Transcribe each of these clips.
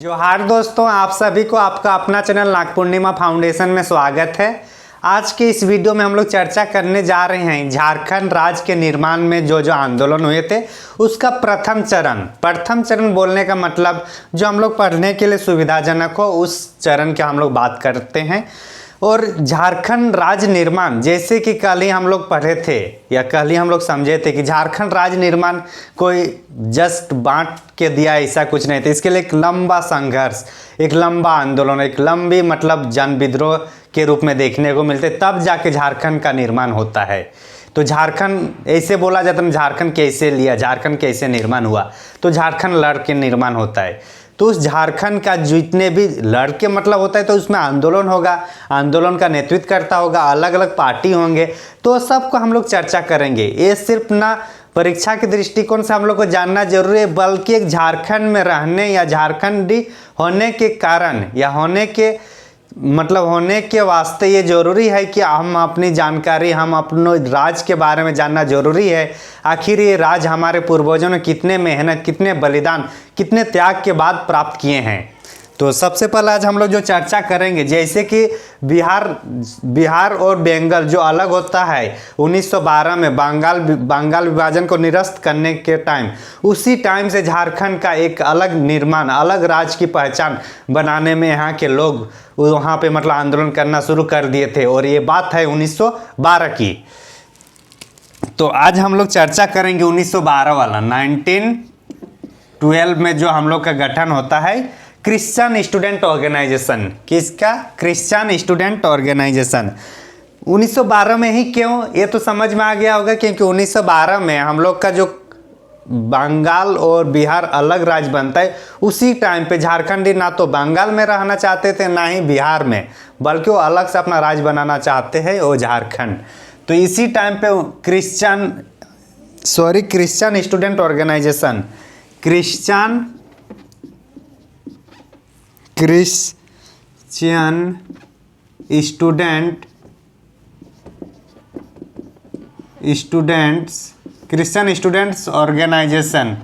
जोहार दोस्तों, आप सभी को आपका अपना चैनल नाग पूर्णिमा फाउंडेशन में स्वागत है। आज के इस वीडियो में हम लोग चर्चा करने जा रहे हैं झारखंड राज्य के निर्माण में जो आंदोलन हुए थे उसका प्रथम चरण बोलने का मतलब जो हम लोग पढ़ने के लिए सुविधाजनक हो उस चरण की हम लोग बात करते हैं। और झारखंड राज्य निर्माण, जैसे कि कल ही हम लोग पढ़े थे या कल ही हम लोग समझे थे कि झारखंड राज्य निर्माण कोई जस्ट बांट के दिया, ऐसा कुछ नहीं था। इसके लिए एक लंबा संघर्ष, एक लंबा आंदोलन, एक लंबी मतलब जन विद्रोह के रूप में देखने को मिलते, तब जाके झारखंड का निर्माण होता है। तो झारखंड ऐसे बोला जाता है, झारखंड कैसे लिया, झारखंड कैसे निर्माण हुआ, तो झारखंड लड़ के निर्माण होता है। तो उस झारखंड का जितने भी लड़के मतलब होता है तो उसमें आंदोलन होगा, आंदोलन का नेतृत्व करता होगा, अलग अलग पार्टी होंगे, तो सबको हम लोग चर्चा करेंगे। ये सिर्फ ना परीक्षा के दृष्टिकोण से हम लोग को जानना जरूरी है, बल्कि एक झारखंड में रहने या झारखंडी होने के कारण या होने के वास्ते ये जरूरी है कि हम अपनी जानकारी, हम अपने राज्य के बारे में जानना जरूरी है। आखिर ये राज्य हमारे पूर्वजों ने कितने मेहनत, कितने बलिदान, कितने त्याग के बाद प्राप्त किए हैं। तो सबसे पहले आज हम लोग जो चर्चा करेंगे, जैसे कि बिहार और बंगाल जो अलग होता है 1912 में बंगाल विभाजन को निरस्त करने के टाइम, उसी टाइम से झारखंड का एक अलग निर्माण, अलग राज्य की पहचान बनाने में यहाँ के लोग वहाँ पे मतलब आंदोलन करना शुरू कर दिए थे। और ये बात है 1912 की। तो आज हम लोग चर्चा करेंगे 1912 वाला, 1912 में जो हम लोग का गठन होता है क्रिश्चियन स्टूडेंट ऑर्गेनाइजेशन। किसका? Christian student organisation. 1912 में ही क्यों, ये तो समझ में आ गया होगा, क्योंकि 1912 में हम लोग का जो बंगाल और बिहार अलग राज्य बनता है, उसी टाइम पे झारखंडी ना तो बंगाल में रहना चाहते थे ना ही बिहार में, बल्कि वो अलग से अपना राज्य बनाना चाहते हैं, वो झारखंड। तो इसी टाइम पे Christian student organisation, Christian students organisation.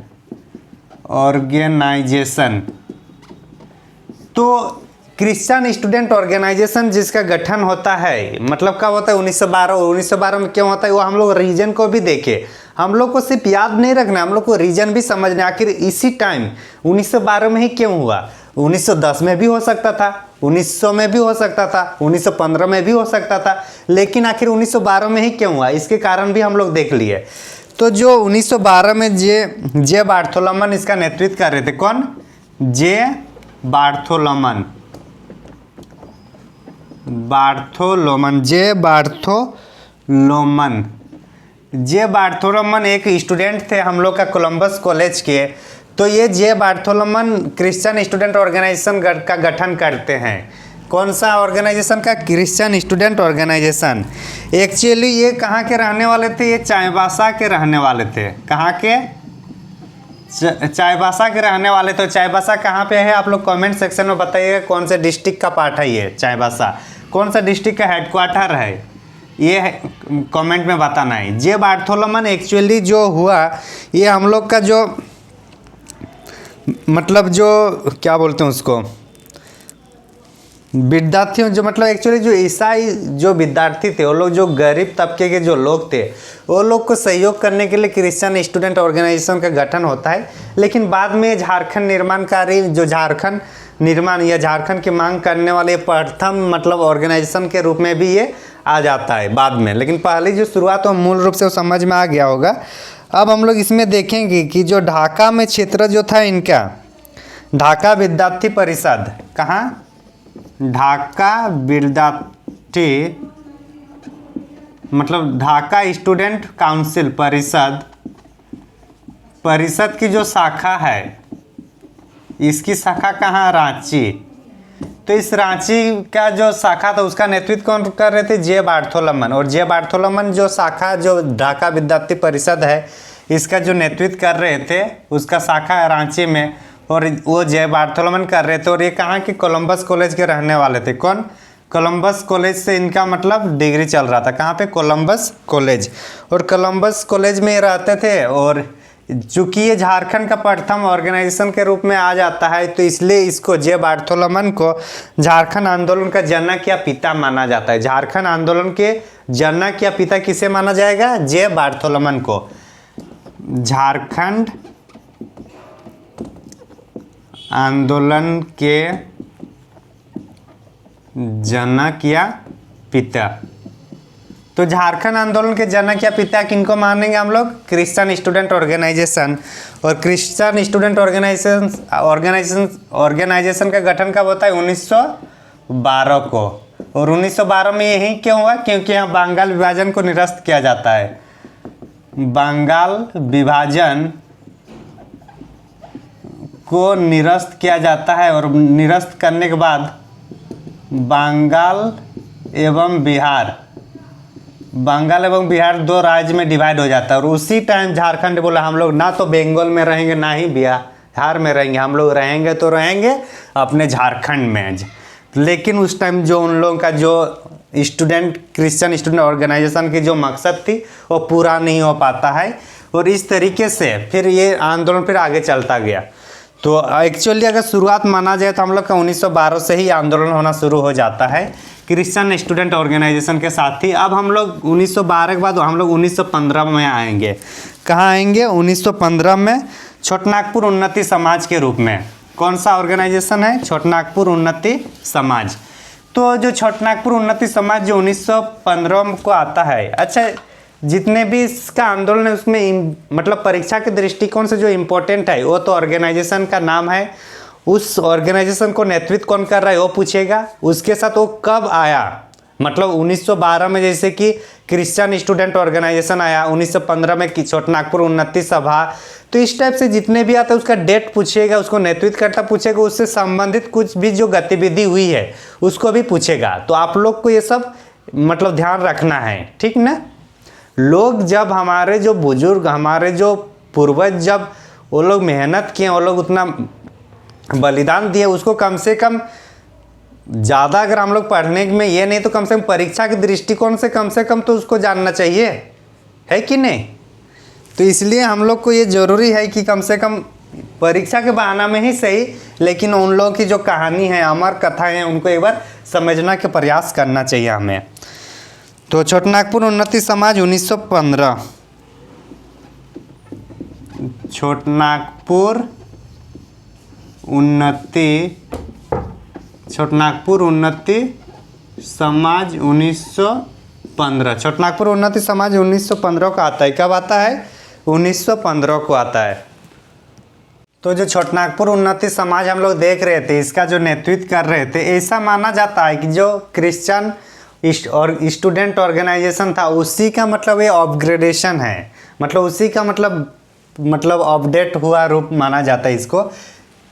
तो क्रिश्चियन स्टूडेंट ऑर्गेनाइजेशन जिसका गठन होता है, मतलब कब होता है? 1912 में क्यों होता है वो हम लोग रीजन को भी देखे। हम लोग को सिर्फ याद नहीं रखना, हम लोग को रीजन भी समझना। आखिर इसी टाइम 1912 में ही क्यों हुआ? 1910 में भी हो सकता था, 1900 में भी हो सकता था, 1915 में भी हो सकता था, लेकिन आखिर 1912 में ही क्यों हुआ, इसके कारण भी हम लोग देख लिए। तो जो 1912 में जे बार्थोलोमन इसका नेतृत्व कर रहे थे, कौन? जे बार्थोलोमन एक स्टूडेंट थे हम लोग का कोलंबस कॉलेज के। तो ये जे बार्थोलोमन क्रिश्चियन स्टूडेंट ऑर्गेनाइजेशन का गठन करते हैं। कौन सा ऑर्गेनाइजेशन का? Christian student organisation. एक्चुअली ये कहाँ के रहने वाले थे? ये चाईबासा के रहने वाले थे। कहाँ के? चाईबासा के रहने वाले। तो चाईबासा कहाँ पे है? आप लोग कमेंट सेक्शन में बताइएगा कौन से डिस्ट्रिक्ट का पार्ट है ये चाईबासा, कौन सा डिस्ट्रिक्ट का हेडक्वार्टर है, ये कमेंट में बताना है। जे बार्थोलोमन एक्चुअली जो हुआ, ये हम लोग का जो मतलब जो क्या बोलते हैं उसको, विद्यार्थियों जो मतलब एक्चुअली जो ईसाई जो विद्यार्थी थे, वो लोग जो गरीब तबके के जो लोग थे, वो लोग को सहयोग करने के लिए क्रिश्चियन स्टूडेंट ऑर्गेनाइजेशन का गठन होता है। लेकिन बाद में झारखंड निर्माणकारी जो झारखंड निर्माण या झारखंड की मांग करने वाले प्रथम मतलब ऑर्गेनाइजेशन के रूप में भी ये आ जाता है बाद में। लेकिन पहले जो शुरुआत हो मूल रूप से वो समझ में आ गया होगा। अब हम लोग इसमें देखेंगे कि जो ढाका में क्षेत्र जो था इनका, ढाका विद्यार्थी परिषद, कहाँ? ढाका विद्यार्थी मतलब ढाका स्टूडेंट काउंसिल परिषद की जो शाखा है, इसकी शाखा कहाँ? रांची। तो इस रांची का जो शाखा था उसका नेतृत्व कौन कर रहे थे? जे बार्थोलोमन। और जे बार्थोलोमन जो शाखा जो ढाका विद्यार्थी परिषद है, इसका जो नेतृत्व कर रहे थे, उसका शाखा है रांची में, और वो जे बार्थोलोमन कर रहे थे। और ये कहाँ के? कोलंबस कॉलेज के रहने वाले थे। कौन? कोलंबस कॉलेज से इनका मतलब डिग्री चल रहा था। कहाँ पे? Columbus college. और कोलंबस कॉलेज में रहते थे और चूंकि ये झारखंड का प्रथम ऑर्गेनाइजेशन के रूप में आ जाता है, तो इसलिए इसको जे बार्थोलोमन को झारखंड आंदोलन का जनक या पिता माना जाता है। झारखंड आंदोलन के जनक या पिता किसे माना जाएगा? जे बार्थोलोमन को। झारखंड आंदोलन के जनक या पिता। तो झारखंड आंदोलन के जनक या पिता किनको मानेंगे हम लोग? Christian student organisation. और क्रिश्चियन स्टूडेंट ऑर्गेनाइजेशन का गठन कब होता है? 1912 को। और 1912 में यही क्यों हुआ? क्योंकि यहाँ बंगाल विभाजन को निरस्त किया जाता है। बंगाल विभाजन को निरस्त किया जाता है, और निरस्त करने के बाद बंगाल एवं बिहार दो राज्य में डिवाइड हो जाता है। और उसी टाइम झारखंड बोला हम लोग ना तो बंगाल में रहेंगे ना ही बिहार में रहेंगे, हम लोग रहेंगे तो रहेंगे अपने झारखंड में। लेकिन उस टाइम जो उन लोगों का जो क्रिश्चियन स्टूडेंट ऑर्गेनाइजेशन की जो मकसद थी वो पूरा नहीं हो पाता है, और इस तरीके से फिर ये आंदोलन फिर आगे चलता गया। तो एक्चुअली अगर शुरुआत माना जाए तो हम लोग का 1912 से ही आंदोलन होना शुरू हो जाता है क्रिश्चियन स्टूडेंट ऑर्गेनाइजेशन के साथ ही। अब हम लोग 1912 के बाद हम लोग 1915 में आएंगे। कहाँ आएंगे? 1915 में छोटनागपुर उन्नति समाज के रूप में। कौन सा ऑर्गेनाइजेशन है? छोटनागपुर उन्नति समाज। तो जो छोटनागपुर उन्नति समाज जो 1915 को आता है, अच्छा जितने भी इसका आंदोलन है उसमें मतलब परीक्षा के दृष्टिकोण से जो इम्पोर्टेंट है वो तो ऑर्गेनाइजेशन का नाम है, उस ऑर्गेनाइजेशन को नेतृत्व कौन कर रहा है वो पूछेगा। उसके साथ वो कब आया, मतलब 1912 में जैसे कि क्रिश्चियन स्टूडेंट ऑर्गेनाइजेशन आया, 1915 में छोटनागपुर उन्नति सभा। तो इस टाइप से जितने भी आते हैं उसका डेट पूछेगा, उसको नेतृत्व करता पूछेगा, उससे संबंधित कुछ भी जो गतिविधि हुई है उसको भी पूछेगा। तो आप लोग को ये सब मतलब ध्यान रखना है, ठीक ना। लोग जब हमारे जो बुजुर्ग, हमारे जो पूर्वज, जब वो लोग मेहनत किए, वो लोग उतना बलिदान दिए, उसको कम से कम ज़्यादा अगर हम लोग पढ़ने में ये नहीं तो कम से कम परीक्षा के दृष्टिकोण से कम तो उसको जानना चाहिए, है कि नहीं। तो इसलिए हम लोग को ये ज़रूरी है कि कम से कम परीक्षा के बहाना में ही सही, लेकिन उन लोगों की जो कहानी है, अमर कथाएं हैं, उनको एक बार समझना के प्रयास करना चाहिए हमें। तो छोटनागपुर उन्नति समाज 1915, छोटनागपुर उन्नति समाज 1915। छोटनागपुर उन्नति समाज 1915 का आता है। कब आता है? 1915 को आता है। तो जो छोटनागपुर उन्नति समाज हम लोग देख रहे थे, इसका जो नेतृत्व कर रहे थे, ऐसा माना जाता है कि जो क्रिश्चियन और स्टूडेंट ऑर्गेनाइजेशन था उसी का मतलब ये अपग्रेडेशन है, मतलब उसी का मतलब अपडेट हुआ रूप माना जाता है इसको,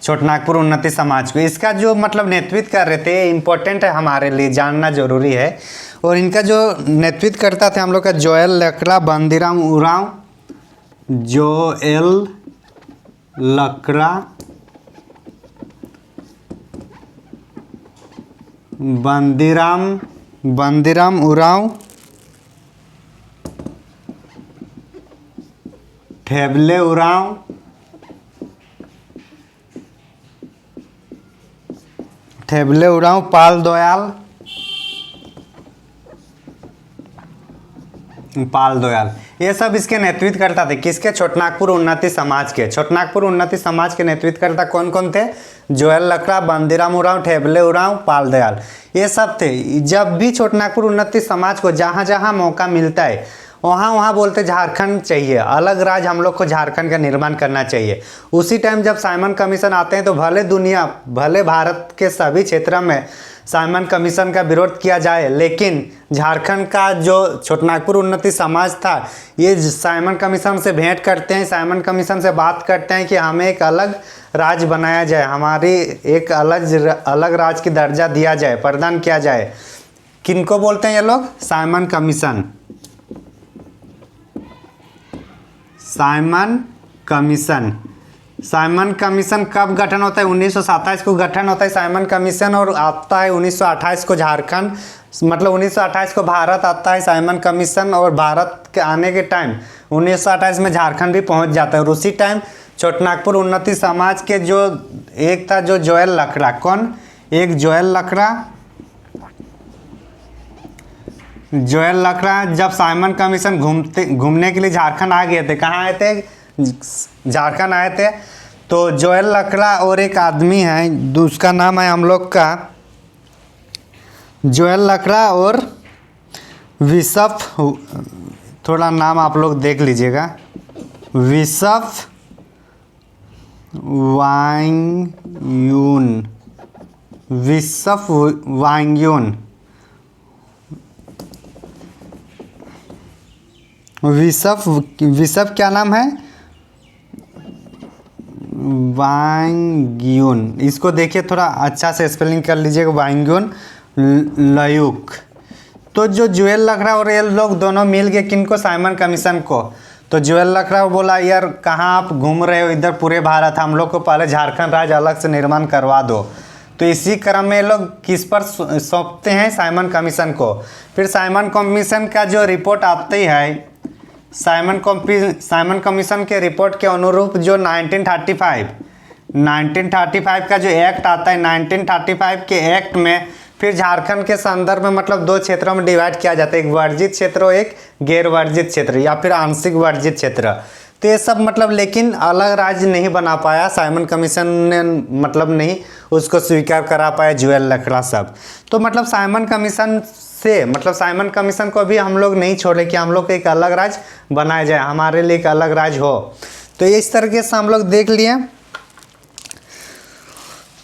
छोटनागपुर उन्नति समाज को। इसका जो मतलब नेतृत्व कर रहे थे इम्पोर्टेंट है, हमारे लिए जानना जरूरी है। और इनका जो नेतृत्व करता था हम लोग का जोएल लकड़ा बंदीराम उरांव, जोएल लकड़ा बंदीराम उरांव, ठेबले उरांव, पाल दोयाल, ये सब इसके नेतृत्व करता थे। किसके? छोटनागपुर उन्नति समाज के। छोटनागपुर उन्नति समाज के नेतृत्व करता कौन कौन थे? जोएल लकड़ा, बंदीराम उरांव, ठेबले उरांव, पाल दयाल, ये सब थे। जब भी छोटनागपुर उन्नति समाज को जहाँ जहाँ मौका मिलता है वहाँ बोलते झारखंड चाहिए, अलग राज्य हम लोग को झारखंड का निर्माण करना चाहिए। उसी टाइम जब साइमन कमीशन आते हैं तो भले भारत के सभी क्षेत्रों में साइमन कमीशन का विरोध किया जाए, लेकिन झारखंड का जो छोटनागपुर उन्नति समाज था ये साइमन कमीशन से भेंट करते हैं, साइमन कमीशन से बात करते हैं कि हमें एक अलग राज्य बनाया जाए, हमारी एक अलग राज्य की दर्जा दिया जाए, प्रदान किया जाए। किनको बोलते हैं ये लोग? Simon commission. Simon commission Simon commission कब गठन होता है? 1927 को गठन होता है साइमन कमीशन, और आता है 1928 को झारखंड, मतलब 1928 को भारत आता है साइमन कमीशन, और भारत के आने के टाइम 1928 में झारखंड भी पहुंच जाता है। और उसी टाइम छोटनागपुर उन्नति समाज के जो एक था जो जोएल लकड़ा, कौन? एक जोएल लकड़ा जब साइमन कमीशन घूमने के लिए झारखंड आ गए थे। कहाँ आए थे? झारखंड आए थे। तो जोएल लकड़ा और एक आदमी है, उसका नाम है हम लोग का जोएल लकड़ा और विशफ, थोड़ा नाम आप लोग देख लीजिएगा, विशफ वांग्यून, विशफ वांग्यून, विशफ क्या नाम है? वांग्यून। इसको देखिए, थोड़ा अच्छा से स्पेलिंग कर लीजिएगा, वांग्यून लयुक। तो जो जोएल लकड़ा और ये लोग दोनों मिल गए किनको? साइमन कमीशन को। तो जोएल लकड़ा बोला, यार कहाँ आप घूम रहे हो, इधर पूरे भारत, हम लोग को पहले झारखंड राज्य अलग से निर्माण करवा दो। तो इसी क्रम में ये लोग किस पर सौंपते हैं? साइमन कमीशन को। फिर साइमन कमीशन का जो रिपोर्ट आती है, साइमन कमीशन के रिपोर्ट के अनुरूप जो 1935 का जो एक्ट आता है, 1935 के एक्ट में फिर झारखंड के संदर्भ में मतलब दो क्षेत्रों में डिवाइड किया जाता है, एक वर्जित क्षेत्र और एक गैर वर्जित क्षेत्र या फिर आंशिक वर्जित क्षेत्र। तो ये सब मतलब लेकिन अलग राज्य नहीं बना पाया साइमन कमीशन ने, मतलब नहीं उसको स्वीकार करा पाया जोएल लकड़ा सब। तो मतलब साइमन कमीशन से मतलब साइमन कमीशन को भी हम लोग नहीं छोड़े कि हम लोग को एक अलग राज्य बनाया जाए, हमारे लिए एक अलग राज्य हो। तो इस तरीके से हम लोग देख लिए।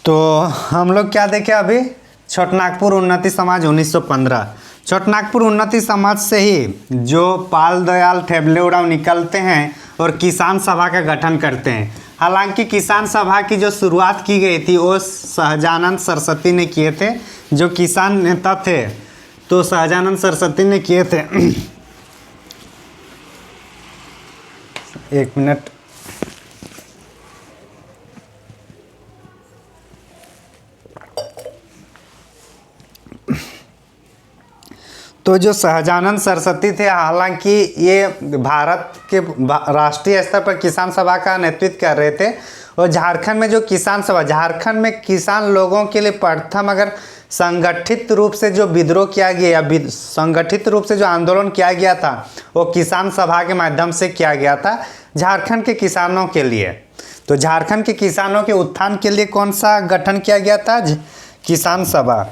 तो हम लोग क्या देखे अभी? छोटनागपुर उन्नति समाज 1915। छोटनागपुर उन्नति समाज से ही जो पाल दयाल ठेबले उरांव निकलते हैं और किसान सभा का गठन करते हैं। हालांकि किसान सभा की जो शुरुआत की गई थी वो सहजानंद सरस्वती ने किए थे, जो किसान नेता थे। तो सहजानंद सरस्वती ने किए थे। एक मिनट, तो जो सहजानंद सरस्वती थे, हालांकि ये भारत के राष्ट्रीय स्तर पर किसान सभा का नेतृत्व कर रहे थे। और झारखंड में जो किसान सभा, झारखंड में किसान लोगों के लिए प्रथम अगर संगठित रूप से जो विद्रोह किया गया या संगठित रूप से जो आंदोलन किया गया था वो किसान सभा के माध्यम से किया गया था झारखंड के किसानों के लिए। तो झारखंड के किसानों के उत्थान के लिए कौन सा गठन किया गया था? किसान सभा।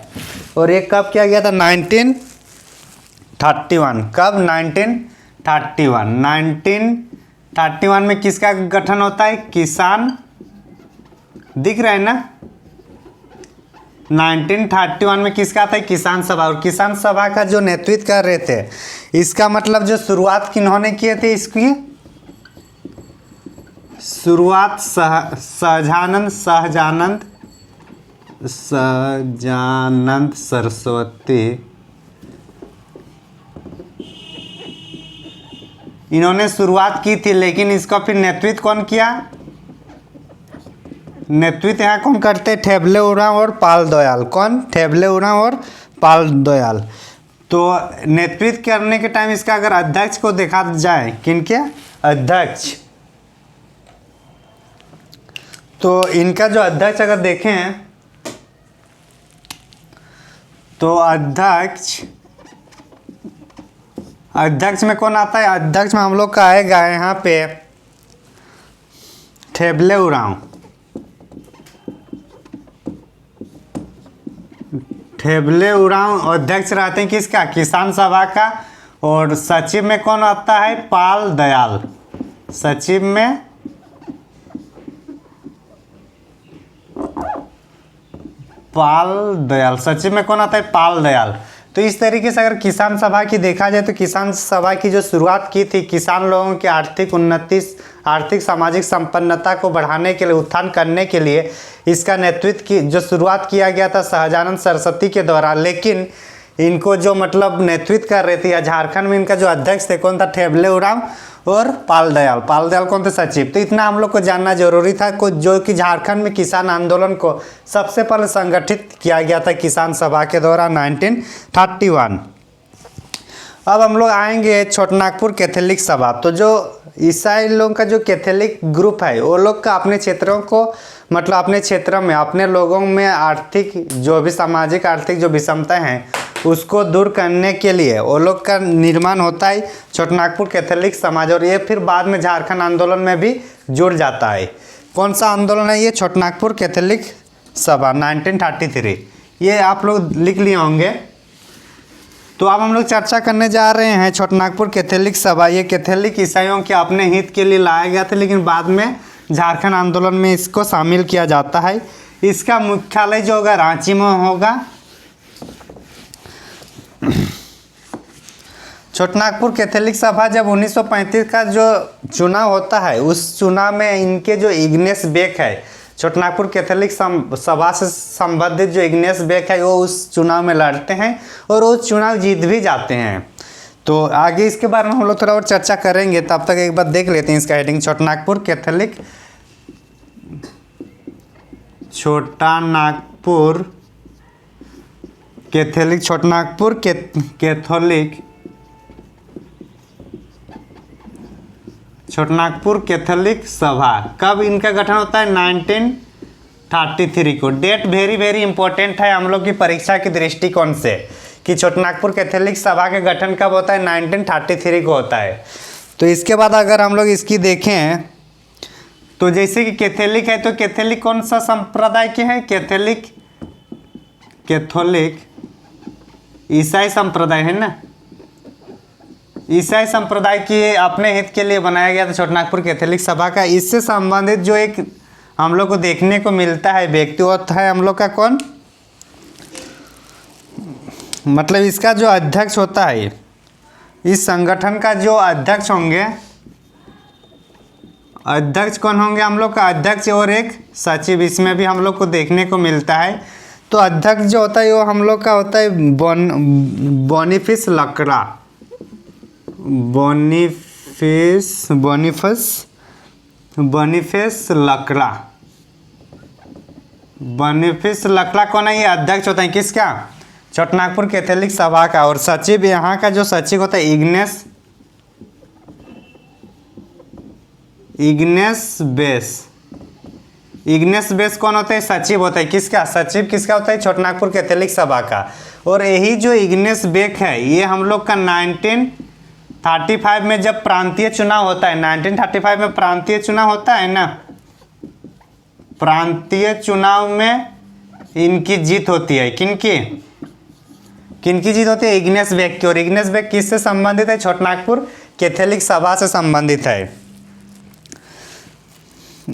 और ये कब किया गया था? 1931। कब? 1931 में किसका गठन होता है? किसान, दिख रहा है ना? 1931 में किसका था? किसान सभा। और किसान सभा का जो नेतृत्व कर रहे थे, इसका मतलब जो शुरुआत किन्होंने किए थे, इसकी शुरुआत सहजानंद सरस्वती, इन्होंने शुरुआत की थी। लेकिन इसका फिर नेतृत्व कौन किया? नेतृत्व यहाँ कौन करते? ठेबले उरांव और पाल दयाल। कौन? ठेबले उरांव और पाल दयाल। तो नेतृत्व करने के टाइम इसका अगर अध्यक्ष को देखा जाए, किनके अध्यक्ष, तो इनका जो अध्यक्ष अगर देखें तो अध्यक्ष में कौन आता है? अध्यक्ष में हम लोग का आएगा यहाँ पे ठेबले उरांव। ठेबले उरांव अध्यक्ष रहते हैं किसका? किसान सभा का। और सचिव में कौन आता है? पाल दयाल। सचिव में पाल दयाल, सचिव में कौन आता है? पाल दयाल। तो इस तरीके से अगर किसान सभा की देखा जाए तो किसान सभा की जो शुरुआत की थी किसान लोगों की आर्थिक उन्नति, आर्थिक सामाजिक संपन्नता को बढ़ाने के लिए, उत्थान करने के लिए इसका नेतृत्व की जो शुरुआत किया गया था सहजानंद सरस्वती के द्वारा। लेकिन इनको जो मतलब नेतृत्व कर रहे थे या झारखंड में इनका जो अध्यक्ष थे कौन था? ठेबले उरांव। और पाल दयाल कौन थे? सचिव। तो इतना हम लोग को जानना जरूरी था जो कि झारखंड में किसान आंदोलन को सबसे पहले संगठित किया गया था किसान सभा के द्वारा 1931। अब हम लोग आएंगे छोटनागपुर कैथोलिक सभा। तो जो ईसाई लोगों का जो कैथोलिक ग्रुप है वो लोग का अपने क्षेत्रों को मतलब अपने क्षेत्र में अपने लोगों में आर्थिक जो भी सामाजिक आर्थिक जो विषमताएं हैं उसको दूर करने के लिए वो लोग का निर्माण होता है छोटनागपुर कैथोलिक समाज, और ये फिर बाद में झारखंड आंदोलन में भी जुड़ जाता है। कौन सा आंदोलन है ये? छोटनागपुर कैथोलिक सभा 1933। ये आप लोग लिख लिए होंगे। तो अब हम लोग चर्चा करने जा रहे हैं छोटनागपुर कैथोलिक सभा। ये कैथोलिक ईसाइयों के अपने हित के लिए लाया गया था, लेकिन बाद में झारखंड आंदोलन में इसको शामिल किया जाता है। इसका मुख्यालय जो होगा रांची में होगा। छोटनागपुर कैथोलिक सभा जब 1935 का जो चुनाव होता है उस चुनाव में इनके जो इग्नेस बेक है, छोटनागपुर कैथोलिक सभा से संबंधित जो इग्नेस बेक है वो उस चुनाव में लड़ते हैं और वो चुनाव जीत भी जाते हैं। तो आगे इसके बारे में हम लोग थोड़ा और चर्चा करेंगे, तब तक एक बार देख लेते हैं इसका heading. Chhotanagpur Catholic Chhotanagpur Catholic सभा कब इनका गठन होता है? 1933 को। डेट वेरी इंपॉर्टेंट है हम लोग की परीक्षा के दृष्टिकोण से कि छोटनागपुर कैथोलिक सभा का गठन कब होता है? 1933 को होता है। तो इसके बाद अगर हम लोग इसकी देखें तो जैसे कि कैथोलिक है तो कैथोलिक कौन सा संप्रदाय के हैं? कैथोलिक ईसाई संप्रदाय है ना। ईसाई संप्रदाय के अपने हित के लिए बनाया गया था छोटनागपुर कैथोलिक सभा का। इससे संबंधित जो एक हम लोग को देखने को मिलता है व्यक्ति वो है हम लोग का कौन? मतलब इसका जो अध्यक्ष होता है, इस संगठन का जो अध्यक्ष होंगे, अध्यक्ष कौन होंगे हम लोग का? अध्यक्ष और एक सचिव, इसमें भी हम लोग को देखने को मिलता है। तो अध्यक्ष जो होता है वो हम लोग का होता है बोनीफेस लकड़ा। बोनीफेस लकड़ा कौन है? ये अध्यक्ष होता है किसका? छोटनागपुर कैथोलिक सभा का। और सचिव यहाँ का जो सचिव होता है इग्नेस बेस कौन होता है? सचिव होता है किसका? सचिव किसका होता है? छोटनागपुर कैथोलिक सभा का। और यही जो इग्नेस बेक है ये हम लोग का 1935 में जब प्रांतीय चुनाव होता है, 1935 में प्रांतीय चुनाव होता है ना, प्रांतीय चुनाव में इनकी जीत होती है। किनकी जीत होती है? इग्नेस बेक की। और इग्नेस बेक किससे संबंधित है? छोटनागपुर कैथोलिक सभा से संबंधित है।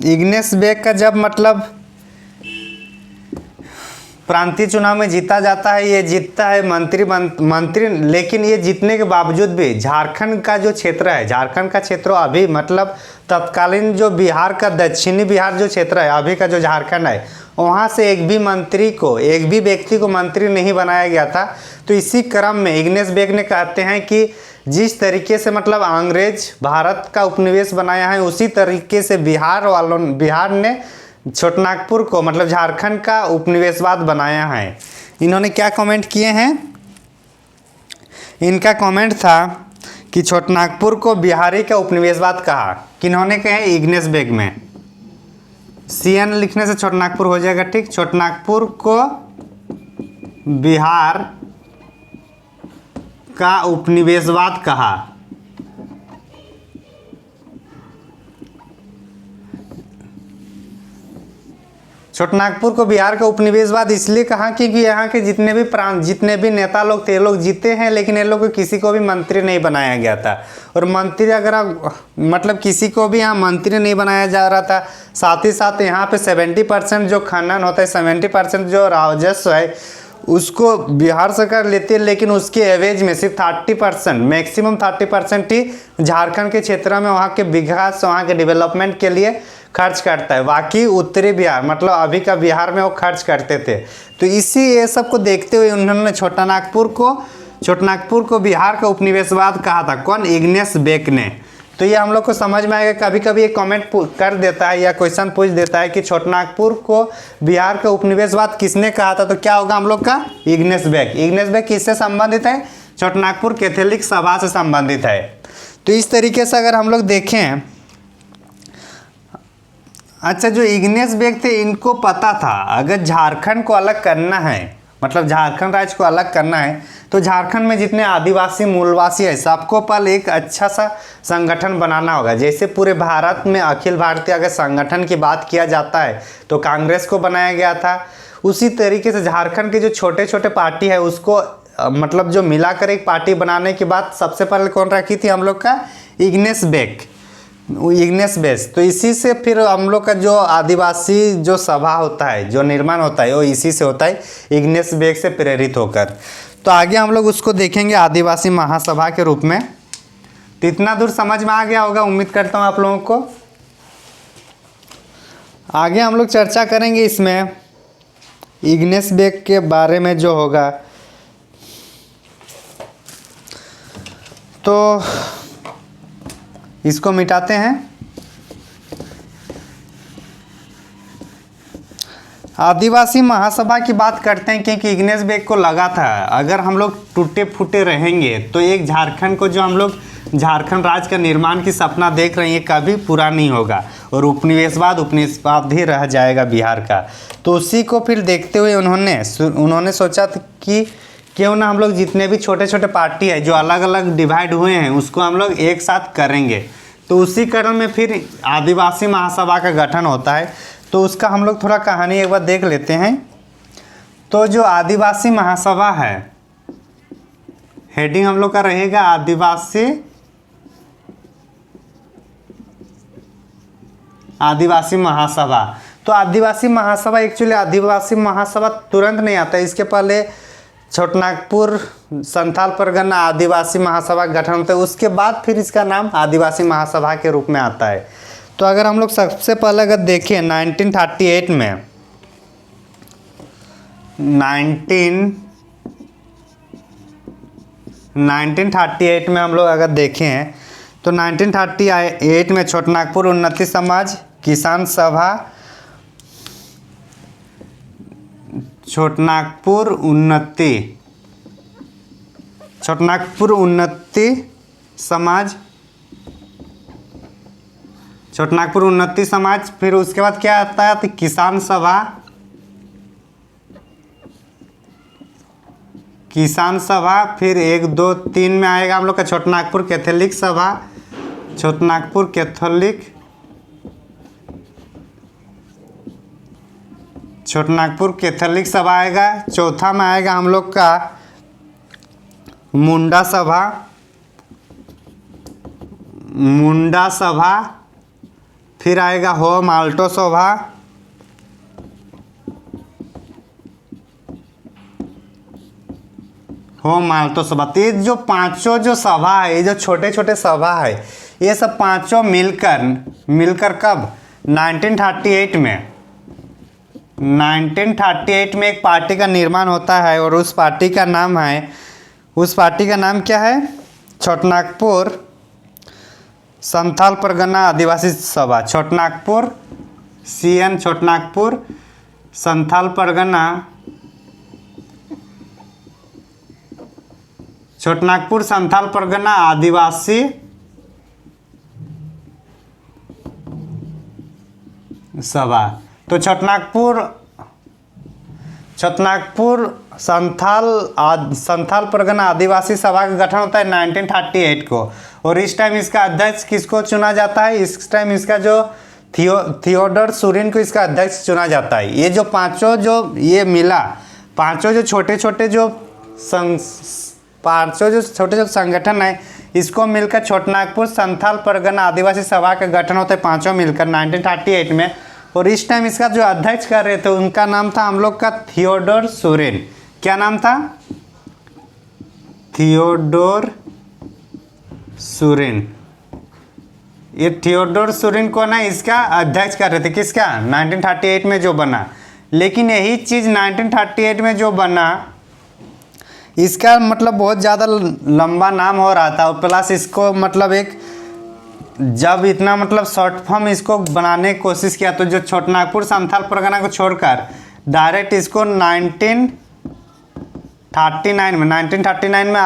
इग्नेस बेक का जब मतलब प्रांतीय चुनाव में जीता जाता है, ये जीतता है मंत्री, लेकिन ये जीतने के बावजूद भी झारखंड का जो क्षेत्र है, झारखंड का क्षेत्र अभी मतलब तत्कालीन जो बिहार का दक्षिणी बिहार जो क्षेत्र है, अभी का जो झारखंड है, वहाँ से एक भी व्यक्ति को मंत्री नहीं बनाया गया था। तो इसी क्रम में इग्नेस बेक ने कहते हैं कि जिस तरीके से मतलब अंग्रेज भारत का उपनिवेश बनाया है उसी तरीके से बिहार ने छोटनागपुर को मतलब झारखंड का उपनिवेशवाद बनाया है। इन्होंने क्या कमेंट किए हैं? इनका कमेंट था कि छोटनागपुर को बिहारी का उपनिवेशवाद कहा। किन्होंने कहे? इग्नेस बेक में। CN लिखने से छोटनागपुर हो जाएगा, ठीक। छोटनागपुर को बिहार का उपनिवेशवाद कहा। छोटनागपुर को बिहार का उपनिवेशवाद इसलिए कहा क्योंकि यहाँ के जितने भी नेता लोग थे, लोग जीते हैं, लेकिन ये लोग को किसी को भी मंत्री नहीं बनाया गया था। और मंत्री अगर मतलब किसी को भी यहाँ मंत्री नहीं बनाया जा रहा था। साथ ही साथ यहाँ पे 70% जो खनन होता है, 70% जो राजस्व है उसको बिहार सरकार लेती है, लेकिन उसके एवरेज में सिर्फ 30%, मैक्सिमम 30% ही झारखंड के क्षेत्र में वहाँ के विकास, वहाँ के डेवलपमेंट के लिए खर्च करता है। बाकी उत्तरी बिहार मतलब अभी का बिहार में वो खर्च करते थे। तो ये सब को देखते हुए उन्होंने छोटनागपुर को बिहार का उपनिवेशवाद कहा था। कौन? इग्नेस बेक ने। तो ये हम लोग को समझ में आएगा। कभी कभी एक कमेंट कर देता है या क्वेश्चन पूछ देता है कि छोटानागपुर को बिहार का उपनिवेशवाद किसने कहा था, तो क्या होगा हम लोग का? Ignace Beck. इग्नेस बेक किससे संबंधित है? छोटानागपुर कैथोलिक सभा से संबंधित है। तो इस तरीके से अगर हम लोग देखें, अच्छा जो इग्नेस बेक थे इनको पता था अगर झारखंड को अलग करना है, मतलब झारखंड राज्य को अलग करना है, तो झारखंड में जितने आदिवासी मूलवासी है सबको पहले एक अच्छा सा संगठन बनाना होगा। जैसे पूरे भारत में अखिल भारतीय अगर संगठन की बात किया जाता है तो कांग्रेस को बनाया गया था, उसी तरीके से झारखंड के जो छोटे छोटे पार्टी है उसको मतलब जो मिलाकर एक पार्टी बनाने के बाद सबसे पहले कौन रखी थी हम लोग का? Ignace Beck, Ignace Beck. तो इसी से फिर हम लोग का जो आदिवासी जो सभा होता है, जो निर्माण होता है, वो इसी से होता है, इग्नेस बेक से प्रेरित होकर। तो आगे हम लोग उसको देखेंगे आदिवासी महासभा के रूप में। तो इतना दूर समझ में आ गया होगा, उम्मीद करता हूँ आप लोगों को। आगे हम लोग चर्चा करेंगे इसमें इग्नेस बेक के बारे में जो होगा। तो इसको मिटाते हैं। आदिवासी महासभा की बात करते हैं क्योंकि इग्नेस बेक को लगा था अगर हम लोग टूटे फूटे रहेंगे तो एक झारखंड को, जो हम लोग झारखंड राज्य का निर्माण की सपना देख रहे हैं, कभी पूरा नहीं होगा और उपनिवेशवाद ही रह जाएगा बिहार का। तो उसी को फिर देखते हुए उन्होंने सोचा कि क्यों ना हम लोग जितने भी छोटे छोटे पार्टी है जो अलग अलग डिवाइड हुए हैं उसको हम लोग एक साथ करेंगे। तो उसी क्रम में फिर आदिवासी महासभा का गठन होता है। तो उसका हम लोग थोड़ा कहानी एक बार देख लेते हैं। तो जो आदिवासी महासभा है, हेडिंग हम लोग का रहेगा आदिवासी महासभा। तो आदिवासी महासभा एक्चुअली आदिवासी महासभा तुरंत नहीं आता है, इसके पहले छोटानागपुर संथाल परगना आदिवासी महासभा का गठन होता है, उसके बाद फिर इसका नाम आदिवासी महासभा के रूप में आता है। तो अगर हम लोग सबसे पहले अगर देखें 1938 में 1938 में हम लोग अगर देखें तो 1938 में छोटानागपुर उन्नति समाज, किसान सभा, छोटानागपुर उन्नति समाज, फिर उसके बाद क्या आता है? तो किसान सभा, फिर 1 2 3 में आएगा हम लोग का छोटानागपुर कैथोलिक सभा, छोटानागपुर कैथोलिक सभा आएगा। चौथा में आएगा हम लोग का मुंडा सभा, फिर आएगा होम आल्टो सभा, तो ये जो पांचों जो सभा है, ये जो छोटे छोटे सभा है, ये सब पांचों मिलकर कब? 1938 में एक पार्टी का निर्माण होता है और उस पार्टी का नाम क्या है? छोटानागपुर संथाल परगना आदिवासी सभा। छोटानागपुर संथाल परगना, छोटानागपुर संथाल परगना आदिवासी सभा। तो छोटानागपुर संथाल परगना आदिवासी सभा का गठन होता है 1938 को, और इस टाइम इसका अध्यक्ष किसको चुना जाता है? इस टाइम इसका जो थियोडोर सुरेन को इसका अध्यक्ष चुना जाता है। ये जो पांचों जो ये मिला, पांचों जो छोटे छोटे संगठन है, इसको मिलकर छोटानागपुर संथाल परगना आदिवासी सभा का गठन होता है, पांचों मिलकर 1938 में। और इस टाइम इसका जो अध्यक्ष कर रहे थे उनका नाम था हम लोग का थियोडोर सुरेन। क्या नाम था? थियोडोर सुरेन। ये थियोडोर सुरेन को ना इसका अध्यक्ष कर रहे थे, किसका? 1938 में जो बना। लेकिन यही चीज़ 1938 में जो बना, इसका मतलब बहुत ज़्यादा लंबा नाम हो रहा था, और प्लस इसको मतलब एक जब इतना मतलब शॉर्ट फॉर्म इसको बनाने की कोशिश किया तो जो छोटानागपुर संथाल परगना को छोड़कर डायरेक्ट इसको 1939 में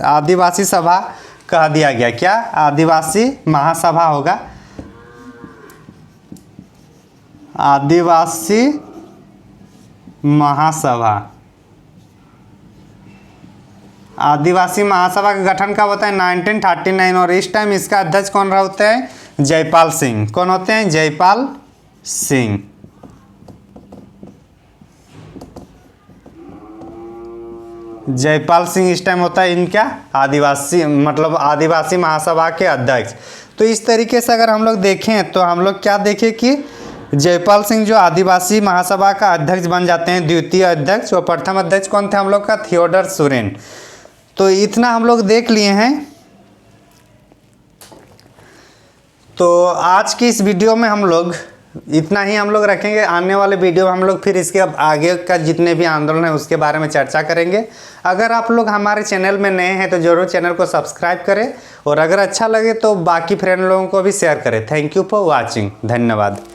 आदिवासी सभा कह दिया गया। क्या? आदिवासी महासभा होगा, आदिवासी महासभा। आदिवासी महासभा का गठन कब होता है? 1939। और इस टाइम इसका अध्यक्ष कौन रहा होता है? जयपाल सिंह। कौन होते हैं? जयपाल सिंह। जयपाल सिंह इस टाइम होता है इनका आदिवासी मतलब आदिवासी महासभा के अध्यक्ष। तो इस तरीके से अगर हम लोग देखें तो हम लोग क्या देखें कि जयपाल सिंह जो आदिवासी महासभा का अध्यक्ष बन जाते हैं, द्वितीय अध्यक्ष। और प्रथम अध्यक्ष कौन थे हम लोग का? थियोडर सोरेन। तो इतना हम लोग देख लिए हैं। तो आज की इस वीडियो में हम लोग इतना ही हम लोग रखेंगे। आने वाले वीडियो में हम लोग फिर इसके आगे का जितने भी आंदोलन है उसके बारे में चर्चा करेंगे। अगर आप लोग हमारे चैनल में नए हैं तो ज़रूर चैनल को सब्सक्राइब करें और अगर अच्छा लगे तो बाकी फ्रेंड लोगों को भी शेयर करें। Thank you for watching. धन्यवाद।